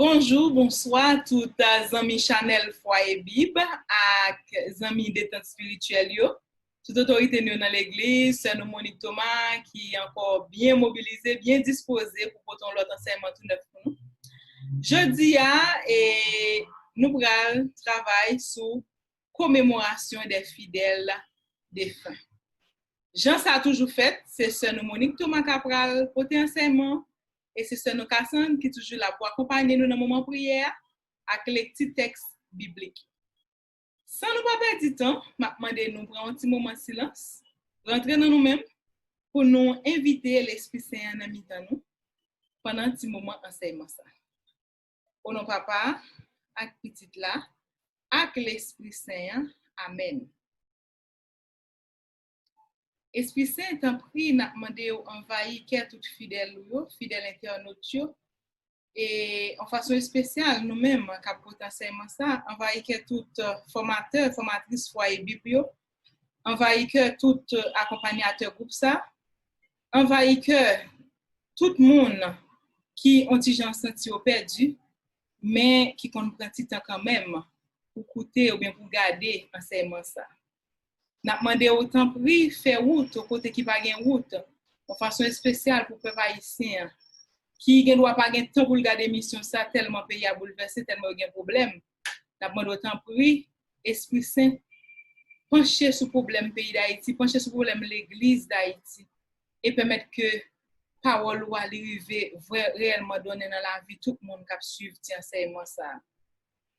Bonjour, bonsoir tout amis Chanel Foyer Bib ak amis détente spirituelle yo. Toute autorité nous dans l'église, c'est nous Monique Thomas qui est encore bien mobilisé, bien disposé pour porter l'autre enseignement tout neuf pour nous. Jeudi et nous allons travailler sur commémoration des fidèles défunts. Jean ça a toujours fait, c'est ce nous Monique Thomas Capral porter enseignement. Et c'est ce nous Cassandre qui est toujours là pour accompagner nous dans le moment de prière avec les petits textes bibliques. Sans nous pas perdre du temps, je vais demander nous prendre un petit moment de silence, rentrer dans nous-mêmes pour nous inviter l'Esprit Saint dans nous pendant un petit moment d'enseignement. Au nom papa, avec petite là, avec l'Esprit Saint, Amen. Esprit Saint, t'en prie, n'a demandé envahir tout fidèle internaute et en façon spéciale nous-mêmes qui potentiellement ça envahir tout formateur formatrice foyer bibio envahir tout accompagnateur groupe ça envahir tout le monde qui ont déjà senti perdu mais qui comprend temps quand même pour écouter ou bien pour garder enseignement ça. N'a demandé autant prix faire route au côté qui pas gain route en façon spéciale pour peuple haïtien qui ne doit pas gagner temps pour regarder mission ça tellement pays a bouleversé tellement il y a problème. N'a demandé autant prix Esprit Saint pencher sur problème pays d'Haïti, pencher sur problème l'église d'Haïti et permettre que parole ou arriver réellement donner dans la vie tout le monde qui suivre enseignement ça.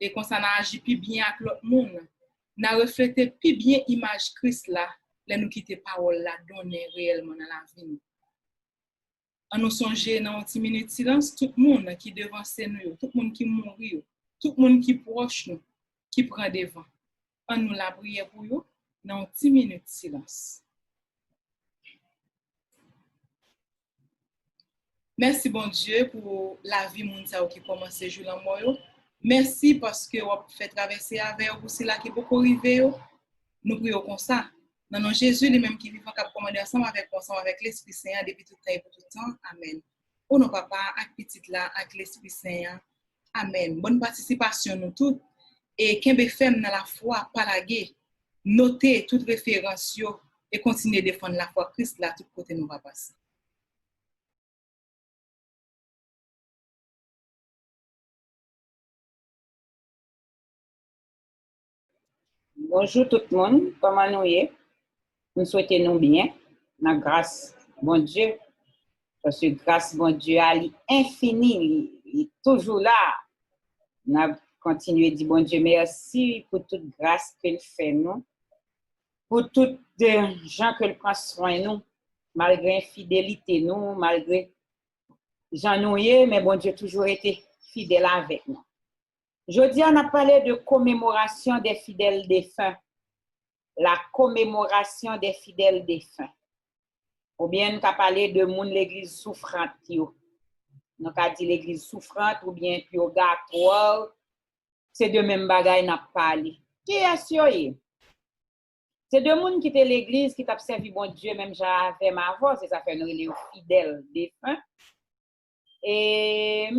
Et qu'on ça agit plus bien avec l'autre monde. N'a reflété plus bien image Christ là, les nous quitter parole là donner réellement dans la vie. En nous songer dans une petite minute de silence, tout le monde qui devant nous, tout le monde qui mourit, tout le monde qui proche nous, qui prend devant. En nous la prière pour eux dans une petite minute de silence. Merci bon Dieu pour la vie moun qui commence ce jour en moi. Merci parce que vous fait traverser avec vous c'est là qui beaucoup arriver. Nous prions comme ça. Dans nom Jésus, les mêmes qui vivent en commander ensemble avec l'Esprit Saint depuis tout temps et pour tout temps. Amen. Au nom papa, avec petite là, avec l'Esprit Saint. Amen. Bonne participation nous toutes et qu'un femme dans la foi, pas la guerre. Notez toute référence et continuez à défendre la foi Christ là tout côté nous va passer. Bonjour tout le monde, comment nous y nous souhaitons nous bien, la grâce, bon Dieu, parce que grâce, bon Dieu, elle est infinie, il est toujours là. On a continué à dire, bon Dieu, merci pour toute grâce qu'il fait nous, pour tous les gens qu'il prend soin de nous, malgré infidélité nous, malgré gens nous y, mais bon Dieu toujours été fidèle avec nous. Jeudi, on a parlé de commémoration des fidèles défunts. La commémoration des fidèles défunts. Ou bien, on a parlé de l'église souffrante. On a dit l'église souffrante ou bien purgatoire. C'est de même bagaille qu'on a parlé. Qui est assuré? C'est de monde qui était l'église qui t'a servi bon Dieu, même j'avais ma voix, c'est ça fait nous les fidèles défunts. Mais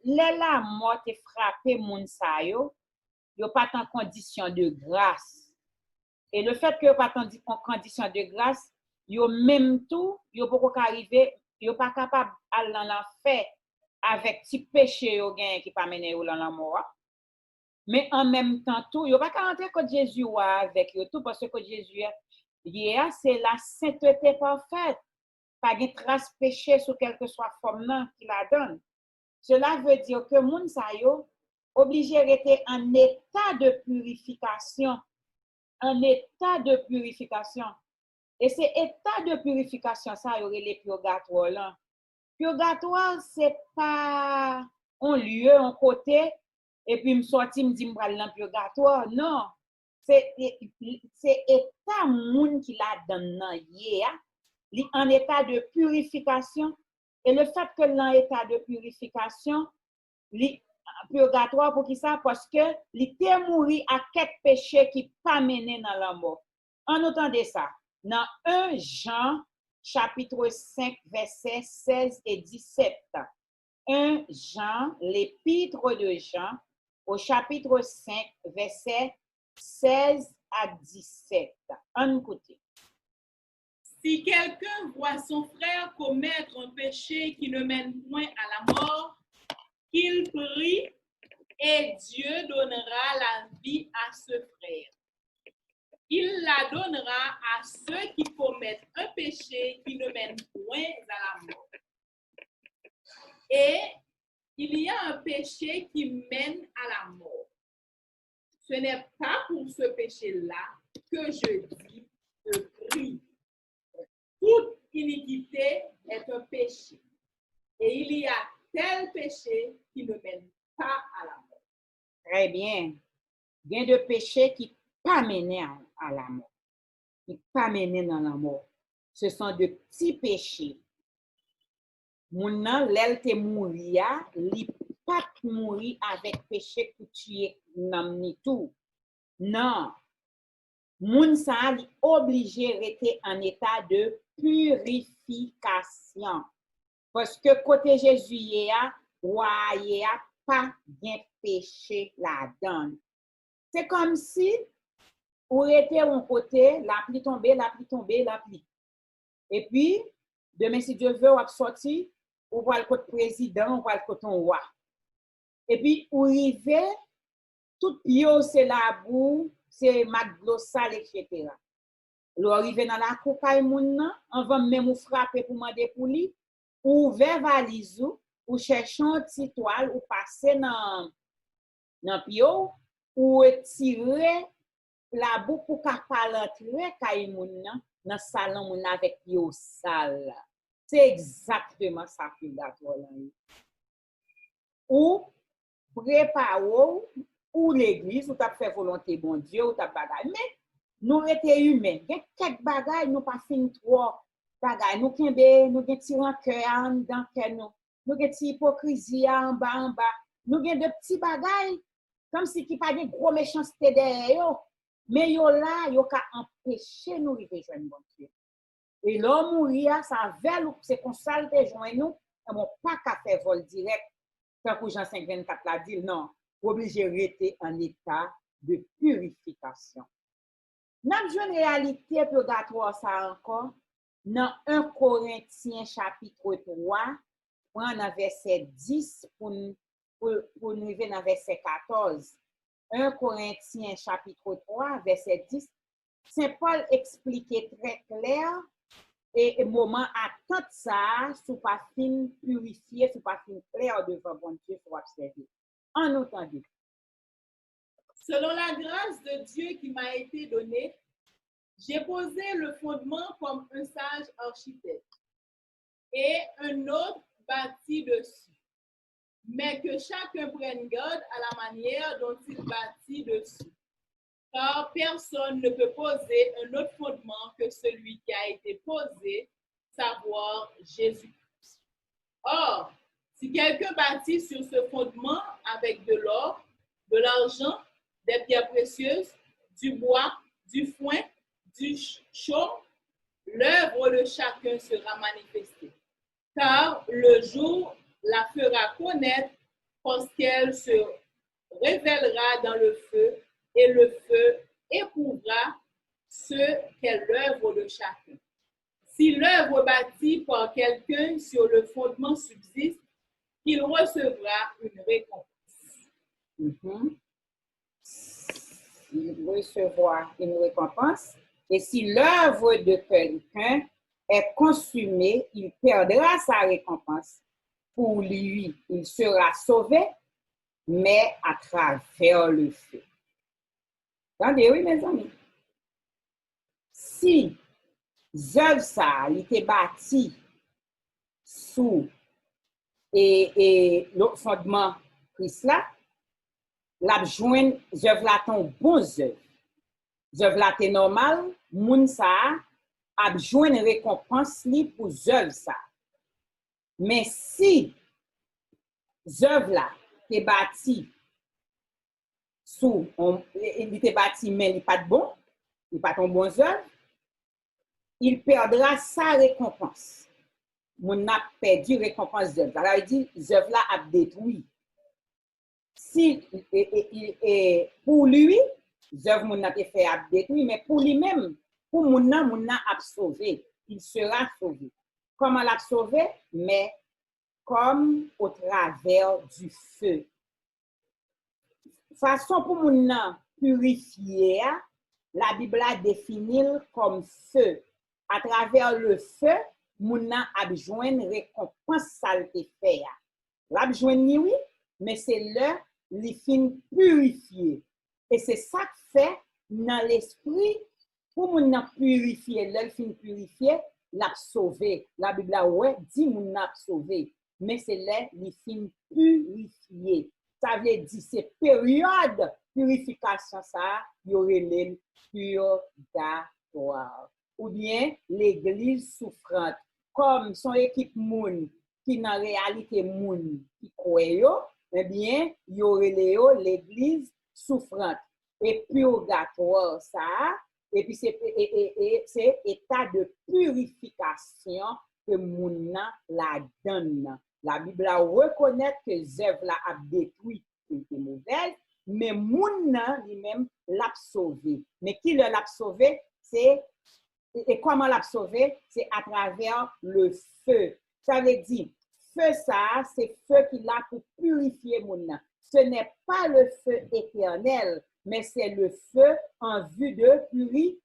la mort est frappé moun sa yo pas en condition de grâce. Et le fait que yo pas en condition de grâce, yo même tout, yo pas arriver, yo pas capable aller dans l'enfer avec petit péché yo gain qui pas mener yo dans la mort. Mais en même temps tout, yo pas rentrer que Jésus avec yo tout parce que Jésus c'est la sainteté parfaite. Pas de trace péché sur quelque soit forme qu'il la donne. Cela veut dire que moun sa yo obligé rester en état de purification, en état de purification. Et c'est état de purification ça y aurait les purgatoires là. Purgatoire c'est pas un lieu, un côté et puis me sorti me dit me aller dans purgatoire, non. C'est état moun qui la donne nan yé en état de purification. Et le fait que l'en état de purification, purgatoire pour qui ça? Parce que l'ité mourir à quelques péchés qui pas mené dans la mort. En entendez ça, dans 1 Jean, chapitre 5, versets 16 et 17. 1 Jean, l'épître de Jean, au chapitre 5, versets 16 à 17. Un côté. Si quelqu'un voit son frère commettre un péché qui ne mène point à la mort, qu'il prie et Dieu donnera la vie à ce frère. Il la donnera à ceux qui commettent un péché qui ne mène point à la mort. Et il y a un péché qui mène à la mort. Ce n'est pas pour ce péché-là que je dis de prie. Toute iniquité est un péché. Et il y a tel péché qui ne mène pas à la mort. Très bien. Il y a de péchés qui pas mener à la mort. Qui pas mener dans la mort. Ce sont de petits péchés. Moun nan lèl te mouri ya, li pas mouri avec péché que tu es nan ni tout. Non. Moun sa li obligé rester en état de purification. Parce que côté Jésus ya, y a pas bien péché là-dedans. C'est comme si ou était un côté, la pluie tombée, la pluie tombée, la pluie. Et puis, demain, si Dieu veut, on va sortir, on va le côté président, on va le côté roi. Et puis, ou arrive, tout pio, c'est la boue, c'est maglo sale, etc. Ou arrive dans la coucaille, on va même frapper pour demander pour lui, ou ouvert valise, ou chercher un petit toile, ou passer dans pio, ou tirer la boue pour qu'à pas l'entrer, kay moun dans salon moun avec pio sale. C'est exactement ça que d'accord là. Ou préparer ou l'église ou t'a fait volonté bon Dieu ou t'a bagay. Mais nous étions humains. Il y a quelques bagages nous pas fin trop bagages. Nous kembe, nous gen ti rancœur dans cœur nous. Nous gen ti hypocrisie en bas. Nous gen de petits bagages comme si qui pas de gros méchanceté derrière yo. Mais yo là, yo ka empêcher nous de joindre bon Dieu. Et l'homme mourir, ça veut c'est qu'on salte joindre nous, on pas qu'à faire vol direct. Tant que Jean 5:24 l'a dit, non, obligé de rester en état de purification. Nous avons une réalité purgatoire ça encore dans 1 Corinthiens chapitre 3, dans verset 10 pour nous arriver dans verset 14. 1 Corinthiens chapitre 3, verset 10. Saint Paul expliquait très clair et moment attente ça, sous pas fin purifié, sous pas fin clair devant bon Dieu pour observer. En entendu. Selon la grâce de Dieu qui m'a été donnée, j'ai posé le fondement comme un sage architecte et un autre bâti dessus. Mais que chacun prenne garde à la manière dont il bâtit dessus. Car personne ne peut poser un autre fondement que celui qui a été posé, savoir Jésus-Christ. Or, si quelqu'un bâtit sur ce fondement avec de l'or, de l'argent, des pierres précieuses, du bois, du foin, du chaume, l'œuvre de chacun sera manifestée. Car le jour la fera connaître parce qu'elle se révélera dans le feu, et le feu éprouvera ce qu'est l'œuvre de chacun. Si l'œuvre bâtie par quelqu'un sur le fondement subsiste, il recevra une récompense. Il recevra une récompense. Et si l'œuvre de quelqu'un est consumée, il perdra sa récompense. Pour lui, il sera sauvé, mais à travers le feu. Attendez, oui, mes amis. Si œuvre ça, il était bâti sous et le fondement Christ là, la joindre œuvre là ton bon œuvre. Œuvre là t'es normal, moun ça a joindre récompense li pour œuvre ça. Mais si œuvre là t'es bâti il était bâti, mais il n'est pas de bon, il n'est pas ton bon œuvre, il perdra sa récompense. mon a perdu récompense d'œuvre. Alors, il dit, œuvre là a détruit. Si, pour lui, œuvre mon a fait a détruit, mais pour lui-même, pour mon a sauvé. Il sera sauvé. Comment l'a sauvé? Mais comme au travers du feu. Façon pour mon purifier, la Bible a défini comme feu. À travers le feu, mon a besoin récompense saleté fait. La besoin oui, mais c'est là les fin purifier. Et c'est ça que fait dans l'esprit pour mon purifier, le fin purifier, l'a sauvé. La Bible ouais dit mon a sauvé, mais c'est là les fin purifier. Ça veut dire c'est période purification ça, y aurait les purgatoire. Ou bien l'église souffrante, comme son équipe moun, qui dans réalité moun qui croit, eh bien, y aurait l'église souffrante. Et purgatoire ça, et puis c'est état de purification que moun la donne. La Bible reconnaît que Zèv l'a détruit, c'est mauvais, mais moun lui-même l'a sauvé. Mais qui l'a sauvé? C'est et comment l'a sauvé? C'est à travers le feu. Ça veut dire, feu ça, c'est feu qui l'a pour purifier moun. Ce n'est pas le feu éternel, mais c'est le feu en vue de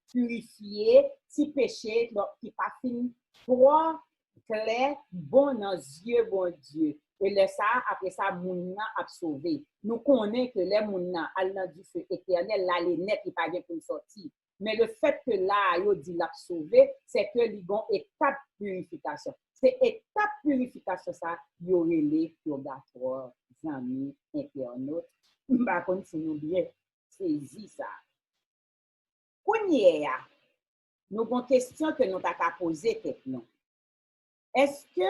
purifier si péché qui pas fini droit, clair, bon dans yeux, bon Dieu. Et le ça, après ça, moun a sauvé. Nous connaissons que les moun a dans du feu éternel, là, les nets, il pas bien pour sortir. Mais le fait que là, il dit l'a sauvé, c'est que il y a une étape purification. C'est étape purification ça, il y aurait les purgatoires, amis, internautes. Par contre, si nous bien saisi ça. Nous avons une question que nous avons posée maintenant. Est-ce que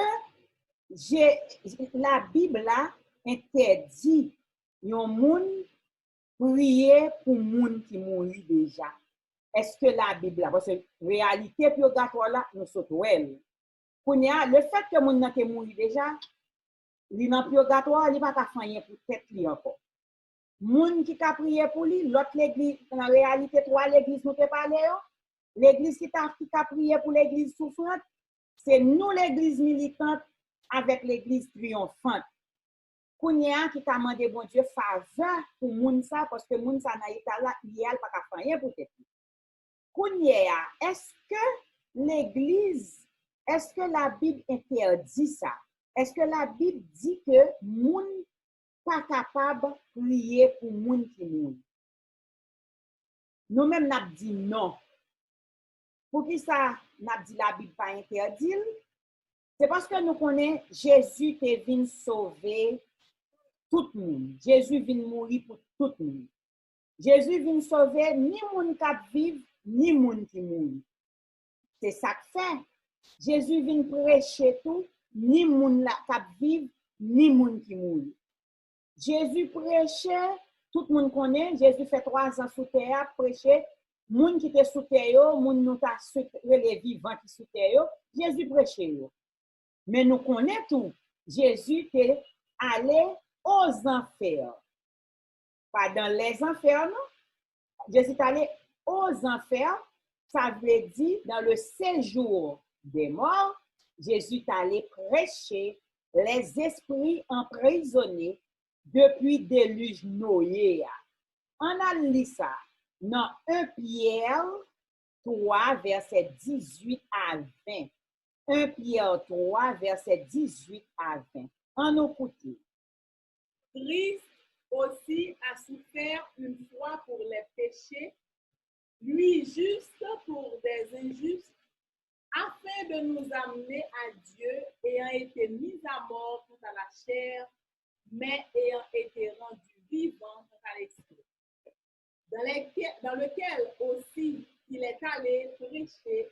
la Bible là interdit yon moun prier pour moun qui mourit déjà? Est-ce que la Bible là, parce que réalité purgatoire là, nous sautons elle. Le fait que moun nan te mouri déjà, li nan purgatoire, li pas ka fanyen pour tête li encore. Moun qui ka prier pour lui, l'autre l'église, en réalité, trois l'église nous te parlé, l'église qui ka prié pour l'église souffrante, c'est nous l'église militante avec l'église triomphante. Kounia qui t'a demandé bon Dieu faveur pour moun ça parce que moun ça na état là, il y a pas ka fanyen pour tête. Kounia, est-ce que l'église, est-ce que la Bible interdit ça? Est-ce que la Bible dit que moun pas capable de prier pour moun qui mourent? Nous-mêmes, nous avons dit non. Pour qui ça, nous avons dit la Bible pas interdit? C'est parce que nous connaissons Jésus qui est venu sauver tout le monde. Jésus vient mourir pour tout le monde. Jésus vient sauver ni moun qui vivent, ni moun qui mourent. C'est ça que fait. Jésus vient prêcher tout, ni moun qui vivent, ni moun qui mourent. Jésus prêchait, tout le monde connaît, Jésus fait 3 ans sous terre, prêchait, moun qui était sous terre, moun nous ta les vivants qui sous terre, Jésus prêchait. Mais nous connaissons tout. Jésus est allé aux enfers. Pas dans les enfers, non? Jésus est allé aux enfers, ça veut dire dans le séjour des morts, Jésus est allé prêcher les esprits emprisonnés depuis déluge Noé. On a lu ça dans 1 Pierre 3, verset 18 à 20. 1 Pierre 3, verset 18 à 20. On nous écoute. Christ aussi a souffert une fois pour les péchés, lui juste pour des injustes, afin de nous amener à Dieu, ayant été mis à mort quant à la chair, mais ayant été rendu vivant quant à l'esprit, dans lequel aussi il est allé prêcher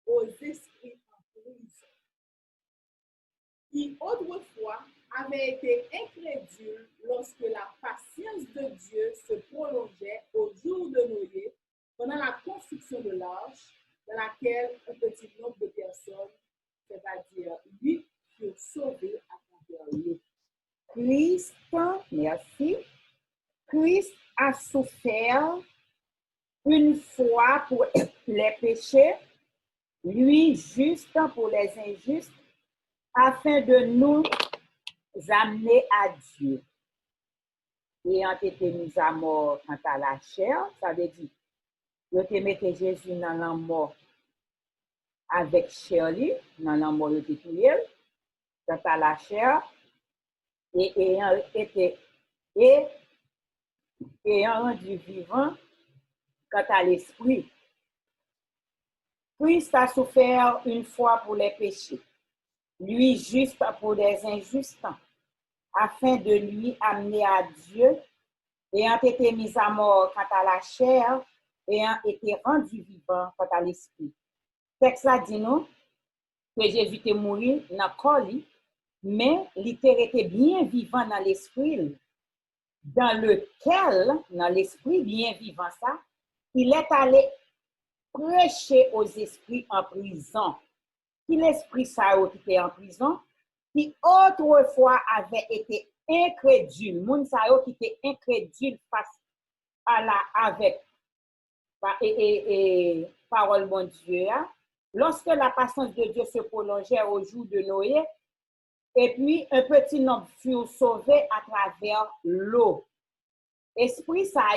aux esprits en prison, qui autrefois avaient été incrédules lorsque la patience de Dieu se prolongeait au jour de Noé, pendant la construction de l'arche, dans laquelle un petit nombre de personnes, c'est-à-dire Christ, merci, Christ a souffert une fois pour les péchés, lui juste pour les injustes, afin de nous amener à Dieu. Ayant été mis à mort quant à la chair, ça veut dire, yo te mette Jésus dans la mort avec chair li, dans la mort yo te tué, quant à la chair, et ayant rendu vivant quant à l'esprit. Christ a souffert une fois pour les péchés, lui juste pour les injustes, afin de lui amener à Dieu, ayant été mis à mort quant à la chair, ayant été rendu vivant quant à l'esprit. Texte là dit nous que Jésus était mort dans le corps, mais il était bien vivant dans l'esprit, dans lequel, dans l'esprit bien vivant ça, il est allé prêcher aux esprits en prison. Qui l'esprit ça qui était en prison, qui autrefois avait été incrédule, moun sa qui était incrédule face à la avec parole bon Dieu. Lorsque la patience de Dieu se prolongeait au jour de Noé, et puis un petit nombre furent sauvés à travers l'eau. Esprit ça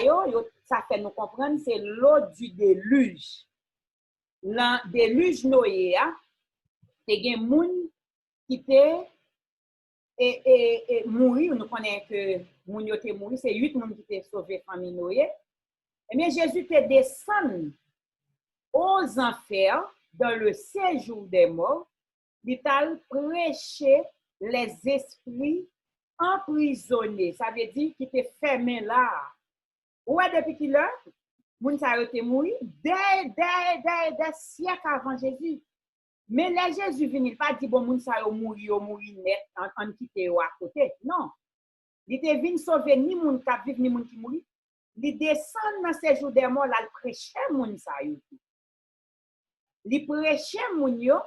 fait nous comprendre, c'est l'eau du déluge. Le déluge Noé, c'est gen moun qui te mouri, nous connaissons que moun yo te mouri, c'est 8 moun qui te sauvé famille Noé. Eh bien, Jésus te descend aux enfers dans le séjour des morts, il t'a prêché les esprits emprisonnés. Ça veut dire qu'il te fermé là. Ouais, depuis qu'il a, moun sa yo te mouri, des siècles avant Jésus. Mais là, Jésus vient, il pas dit, bon, moun sa yo mouri net, en quitte ou à côté. Non. Il te venu sauver ni moun qui vivent, ni moun qui mouri. Il descend dans ces jours des morts, là, il prêchait moun sa yo. Il prêchait moun yo,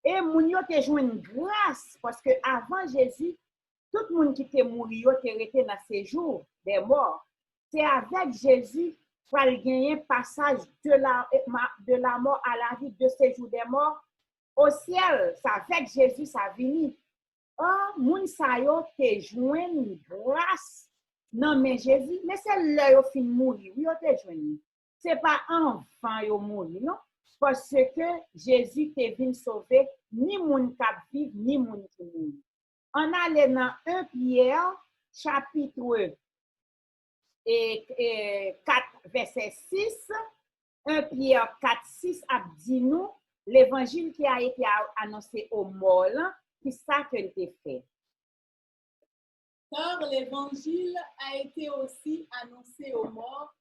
et moun yo te joue une grâce, parce que avant Jésus, tout le monde qui te mouri yo te resté dans ces jours des morts. C'est avec Jésus qu'il gagner passage de la mort à la vie, de ces jours des morts au ciel. C'est avec Jésus ça vini. Oh, moun sa yo te joine grâce. Non mais Jésus, mais c'est là yo fin mourir. Oui, yo te joine. C'est pas enfant yo mourir, non? Parce que Jésus te venu sauver ni moun k'ap vive ni moun qui mourir. On allait dans 1 Pierre chapitre 4 verset 6. 1 Pierre 4 6 a dit nous l'évangile qui a été annoncé aux morts, c'est ça qu'elle a fait. Car l'évangile a été aussi annoncé aux morts,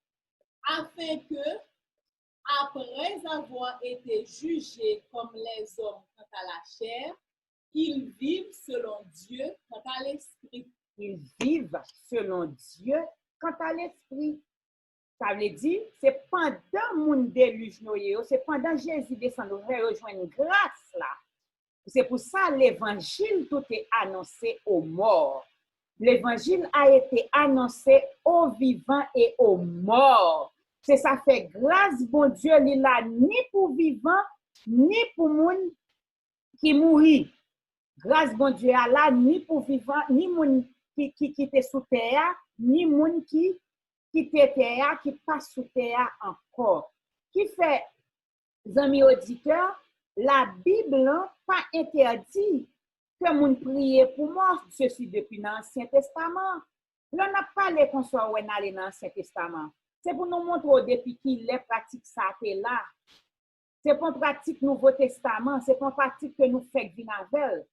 afin que, après avoir été jugés comme les hommes quant à la chair, ils vivent selon Dieu quant à l'esprit. Ils vivent selon Dieu quant à l'esprit. Ça veut dire, c'est pendant mon déluge Noé, c'est pendant Jésus descend, rejoindre une grâce là. C'est pour ça l'évangile tout est annoncé aux morts. L'évangile a été annoncé aux vivants et aux morts. C'est ça fait grâce, bon Dieu, il a ni pour vivants, ni pour moun qui mourit. Grâce, bon Dieu, là, ni pour vivants, ni moun qui était sous terre, ni moun qui était terre, qui passe sous terre encore. Qui fait, amis auditeurs, la Bible n'a pas interdit que moun prie pour moi, ceci depuis l'Ancien Testament. Là, on n'a pas parlé qu'on soit dans l'Ancien Testament. C'est pour nous montrer depuis qu'il est pratique ça là. C'est pas une pratique Nouveau Testament, c'est pas une pratique que nous faisons vinavel.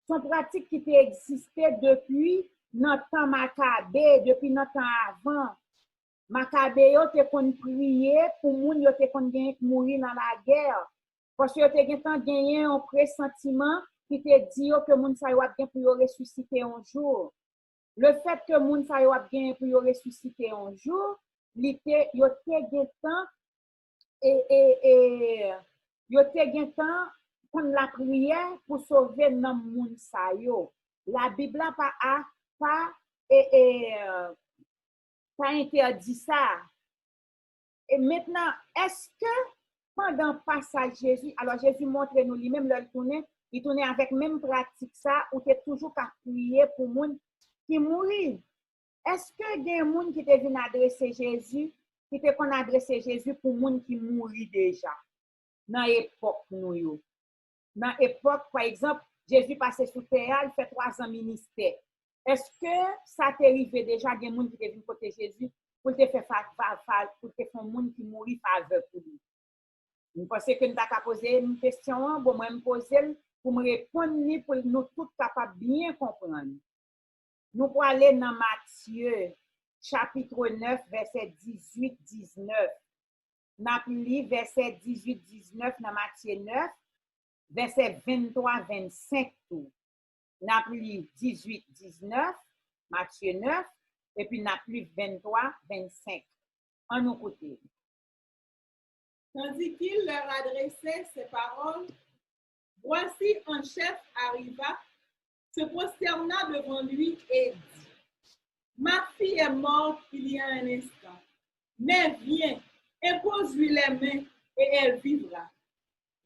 C'est une pratique qui existait depuis notre temps Macabé, depuis notre temps avant. Macabé yo te kon prier pour moun yo te kon gagner mourir dans la guerre. Parce que yo te gen gagner un pressentiment qui te dit que moun sa yo a bien pour ressusciter un jour. Le fait que moun sa yo a bien pour ressusciter un jour, yo te gen temps yo te gen temps pour la prière pour sauver nan moun sa yo. La Bible pas a pas, pas interdit ça. Et maintenant, est-ce que pendant le passage Jésus, alors Jésus montre nous lui-même le tourner, il tournait avec même pratique ça, ou tu es toujours qu'à prier pour les gens qui mourent. Est-ce que il y a des gens qui te viennent adresser Jésus, qui te qu'on adresser Jésus pour les gens qui mourent déjà? Dans l'époque, nous, dans l'époque, par exemple, Jésus passait sous terre, il fait 3 ans ministère. Est-ce que ça t'est arrivé déjà, des gens qui te viennent côté Jésus, pour te faire pour te faire monde qui mourit faveur pour lui? Vous pensez que nous avons posé une question, bon, moi, je me poser pour me répondre, pour nous tous capables de bien comprendre. Nous pour aller dans Matthieu, chapitre 9, verset 18-19. Nous avons lu verset 18-19 dans Matthieu 9, verset 23-25. Nous avons lu 18-19, Matthieu 9, et puis nous avons lu 23-25. En nos côtés. Tandis qu'il leur adressait ces paroles, voici un chef arriva, se prosterna devant lui et dit, ma fille est morte il y a un instant, mais viens, impose-lui les mains et elle vivra.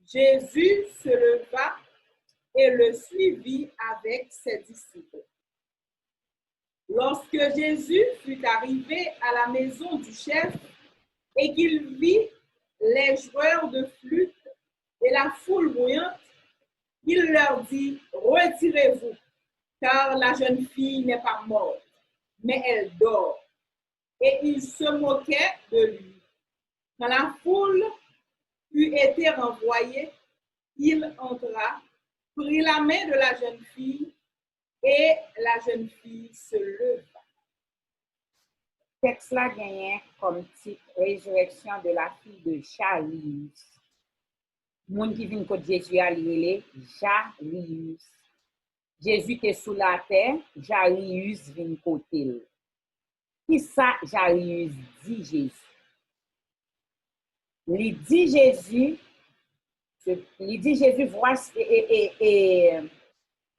Jésus se leva et le suivit avec ses disciples. Lorsque Jésus fut arrivé à la maison du chef et qu'il vit les joueurs de flûte et la foule bruyante, il leur dit, retirez-vous, car la jeune fille n'est pas morte, mais elle dort. Et il se moquait de lui. Quand la foule eut été renvoyée, il entra, prit la main de la jeune fille, et la jeune fille se leva. Texte là gagne comme titre Résurrection de la fille de Jairus. Moun qui vient côté Jésus a lié Jairus. Jésus était sous la terre, Jairus vient côté. Qui ça Jairus dit Jésus? Il dit Jésus, voici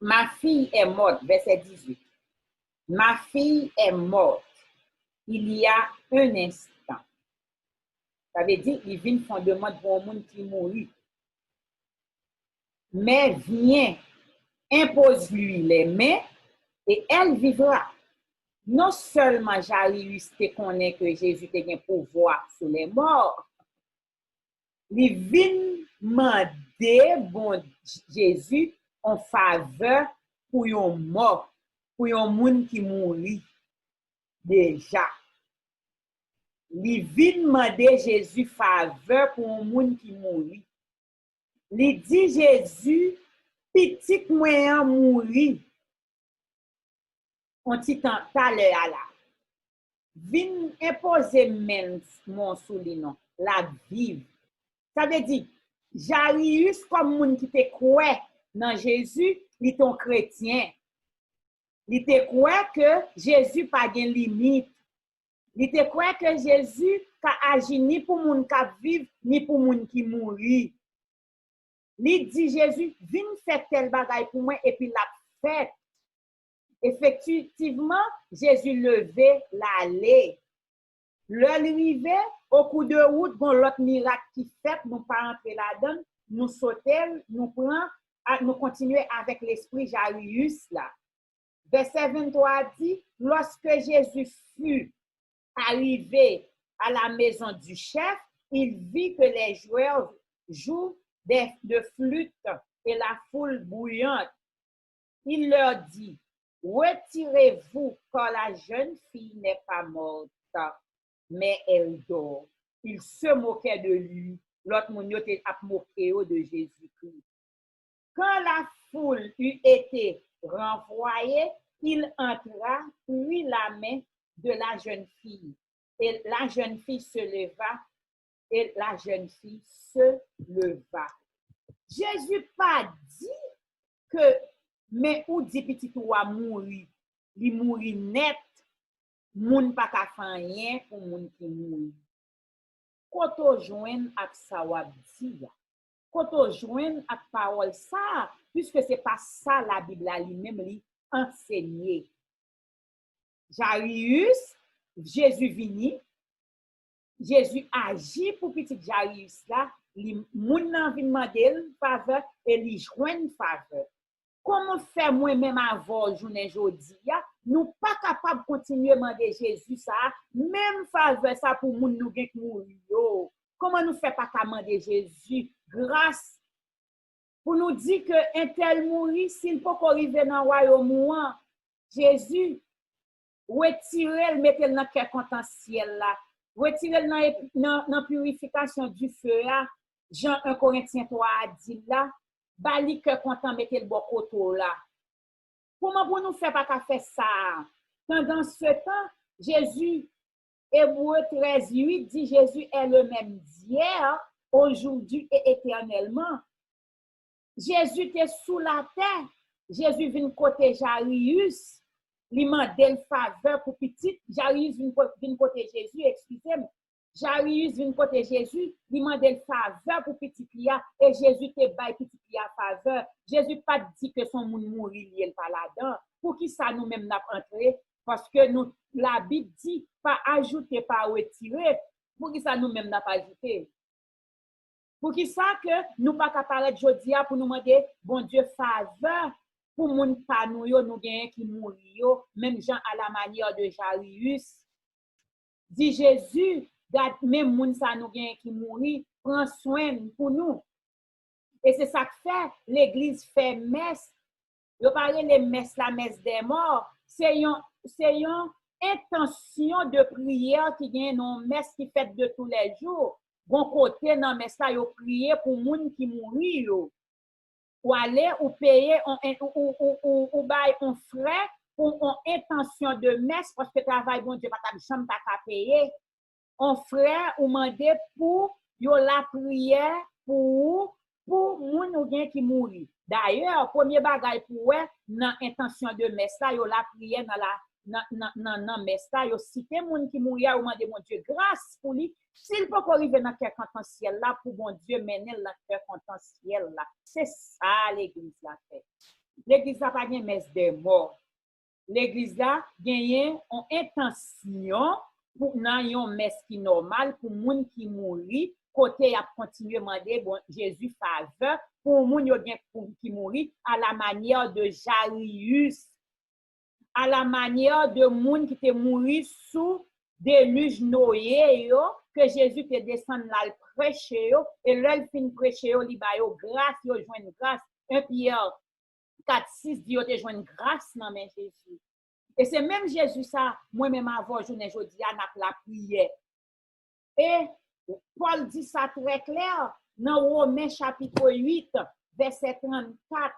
ma fille est morte, verset 18. Ma fille est morte. Il y a un instant. Ça veut dire qu'il vient fondement pour un monde qui mourit. Mais viens, impose-lui les mains et elle vivra. Non seulement Jairus te connaît que Jésus te un pouvoir sur les morts, il vient demander bon Jésus en faveur pour un mort, pour un monde qui mourit déjà. Il vient demander Jésus faveur pour un monde qui mourit. Il dit Jésus, petit moyen mourir. On t'y tant à l'heure là. Vin imposer men mon soulinon, la vive. Ça veut dire, Jairus comme moun qui te croit dans Jésus, il ton chrétien. Il te croit que Jésus pas de limite. Il te croit que Jésus ka agi ni pour moun qui vivre ni pour moun qui mourir. Il dit Jésus, viens faire tel bagaille pour moi et puis la fait. Effectivement, Jésus levait l'aller. L'arrivée au coup de route, bon l'autre miracle qui fait, nous pas entrer là-dedans, nous sauter, nous prend, nous continuer avec l'esprit Jairus là. Verset 23 dit, lorsque Jésus fut arrivé à la maison du chef, il vit que les joueurs jouent de flûte et la foule bouillante. Il leur dit, retirez-vous car la jeune fille n'est pas morte, mais elle dort. Il se moquait de lui. L'autre moun yo te ap moqué de Jésus-Christ. Quand la foule eut été renvoyée, il entra, prit la main de la jeune fille. Et la jeune fille se leva. Et la jeune fille se leva. Jésus pas dit que, mais ou dit petit ou a mouri, il mouri net, moun pa ka fan rien pour moun qui mouri. Koto joine ak sa wap di ya. Koto joine ak parole ça, puisque c'est pas ça la Bible a lui-même li enseigné. Jairus, Jésus vini, Jésus agit pour petit Jairus là, li moun nan vin mandel faveur et li joine faveur. Comment faire moi-même avant journée jodi ya, nous pas capable continuer demander Jésus ça, même faveur ça pour moun nou gen mouri yo. Comment nous fait pas demander Jésus grâce pour nous dire que un tel mouri s'il peut arriver dans royaume Jésus retirer le mettre dans cœur potentiel là, retirer dans purification du feu là, Jean 1 Corinthiens 3 a dit là, bali cœur content mettre le bon côté là. Comment pour nous faire pas faire ça? Pendant ce temps, Jésus Hébreu 13:8 dit Jésus est le même hier, aujourd'hui et éternellement. Jésus était sous la terre. Jésus vient côté Jairus. Li mandel faveur pour petit. Jairus vient côté Jésus, excusez-moi. Jairus vient côté Jésus, li mandel faveur pour petit Lia et Jésus te bail petit Lia faveur. Jésus pas dit que son moun mouri lié pas là-dedans. Pour qui ça nous même n'a entré parce que nous la Bible dit pas ajouter pas retirer. Pour qui ça nous même n'a pas ajouté. Pour qui ça que nous pas capable jodia pour nous demander bon Dieu faveur pour moun pa nou yo nous gen qui mouri yo même gens à la manière de Jairus. Dit Jésus, même moun sa nous gen qui mouri, prend soin pour nous. Et c'est ça que fait l'église fait messe. Yo parle les messes la messe des morts, c'est une intention de prière qui gagne non messe qui fait de tous les jours. Bon côté dans messe là yo prier pour moun qui mouri yo. Ou aller ou payer ou bail un frais pour une intention de messe parce que travail bon Dieu pas ta chambre ta payer. On frère ou mandé pour yo la prière pour moun ou gen qui mouri. D'ailleurs, premier bagay pour dans intention de messe là yo la prière dans messe là yo cité moun qui mouri ou mandé mon Dieu grâce pour lui s'il peut arriver dans cœur potentiel là pour bon Dieu mener dans cœur potentiel là. C'est ça l'église là fait. L'église là pas gen messe des morts. L'église là gagne en intention pour nan yon messe qui normal pour moun qui mouri côté a continuer demander bon Jésus faveur pour moun yo gen qui mouri à la manière de Jairus, à la manière de moun qui te mouri sous déluge Noé yo que Jésus te descend là le prêcher yo et l'el fin prêcher yo li ba yo grâce yo joine grâce 1 Pierre 4:6 dit yo te joine grâce nan men Jésus. Et c'est même Jésus ça, moi-même avant journée jodi a n'a la prière. Et Paul dit ça très clair dans Romains chapitre 8 verset 34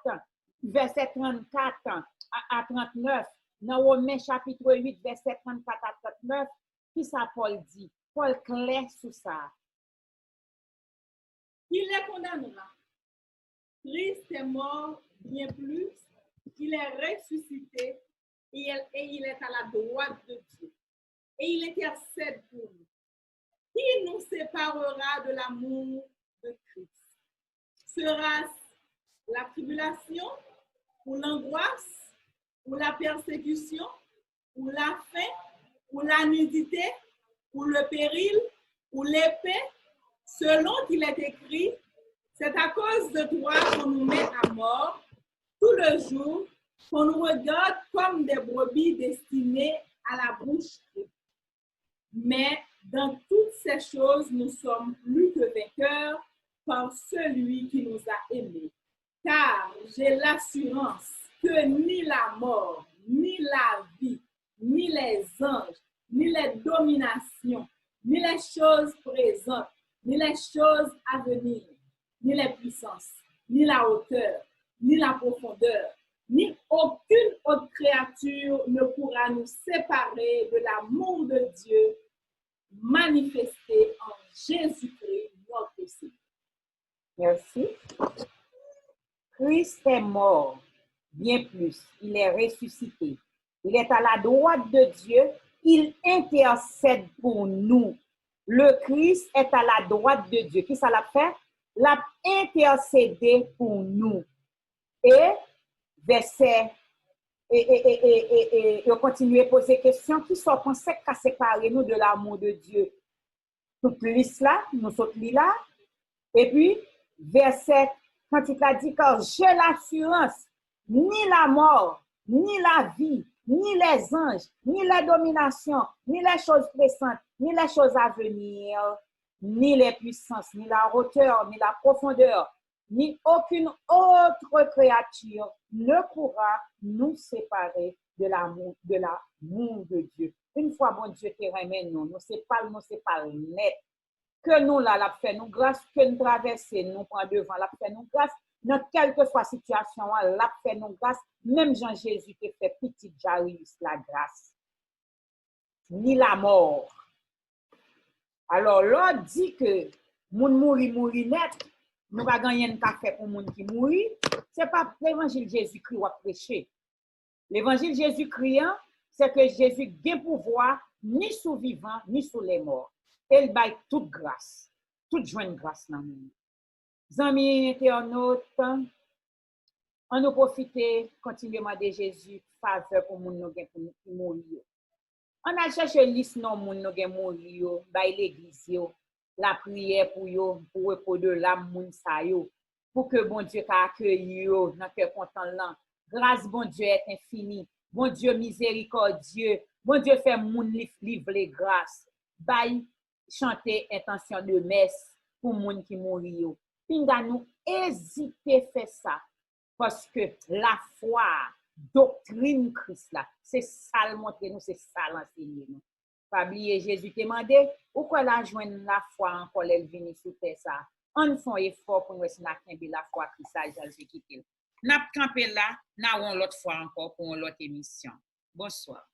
à 39. Dans Romains chapitre 8 verset 34 à 39, qui ça Paul dit? Paul clair sur ça. Il est condamné. Christ est mort bien plus, il est ressuscité. Et il est à la droite de Dieu. Et il intercède pour nous. Qui nous séparera de l'amour de Christ? Sera-ce la tribulation, ou l'angoisse, ou la persécution, ou la faim, ou la nudité, ou le péril, ou l'épée? Selon qu'il est écrit, c'est à cause de toi qu'on nous met à mort tout le jour, qu'on nous regarde comme des brebis destinées à la boucherie. Mais dans toutes ces choses, nous sommes plus que vainqueurs par celui qui nous a aimés. Car j'ai l'assurance que ni la mort, ni la vie, ni les anges, ni les dominations, ni les choses présentes, ni les choses à venir, ni les puissances, ni la hauteur, ni la profondeur, ni aucune autre créature ne pourra nous séparer de l'amour de Dieu manifesté en Jésus-Christ, notre Seigneur. Merci. Christ est mort, bien plus, il est ressuscité. Il est à la droite de Dieu, il intercède pour nous. Le Christ est à la droite de Dieu. Qui ça l'a fait? L'a intercédé pour nous. Et verset et continuer à poser questions qui sont pensées qu'à séparer nous de l'amour de Dieu. Toute liste là, nous sommes là. Et puis, verset, quand il a dit que j'ai l'assurance, ni la mort, ni la vie, ni les anges, ni les dominations, ni les choses présentes, ni les choses à venir, ni les puissances, ni la hauteur, ni la profondeur, ni aucune autre créature ne pourra nous séparer de l'amour de Dieu. Une fois, bon Dieu te remet nous sépare net. Que nous là, la fait nous grâce, que nous traversons, nous prend devant, la fait nous grâce, dans quelle que soit la situation, la fait nous grâce, même Jean-Jésus te fait petit Jairus la grâce. Ni la mort. Alors, l'autre dit que moun mouri net, nous pas gagner un café pour moun qui mourit, c'est pas l'évangile Jésus-Christ ou prêcher. L'évangile Jésus-Christ, c'est que Jésus n'a pouvoir ni sous vivant, ni sous les morts. Elle baille toute grâce, toute jointe grâce dans le monde. Amis internautes, on nous profite continuellement de Jésus, faveur pour moun qui mourir. On a cherché liste non moun qui mourir, baille l'église la prière pour yo, pour repos de l'âme moun sa yo, pour que bon Dieu t'accueille yo dans cœur content là. Grâce bon Dieu est infini, bon Dieu miséricordieux, bon Dieu fait moun livre les grâces. Baille chanter intention de messe pour moun qui mourir yo. Pinga nous hésiter faire ça parce que la foi, doctrine Christ là, c'est ça le montrer nous, c'est ça l'enseigner nous. Pas oublier Jésus t'a demandé ou quoi la joindre la foi encore elle vient sur terre ça. On fait effort pour nous n'a kembe la foi Christ ça j'ai quitter. N'a camper là, n'a on l'autre fois encore pour l'autre émission. Bonsoir.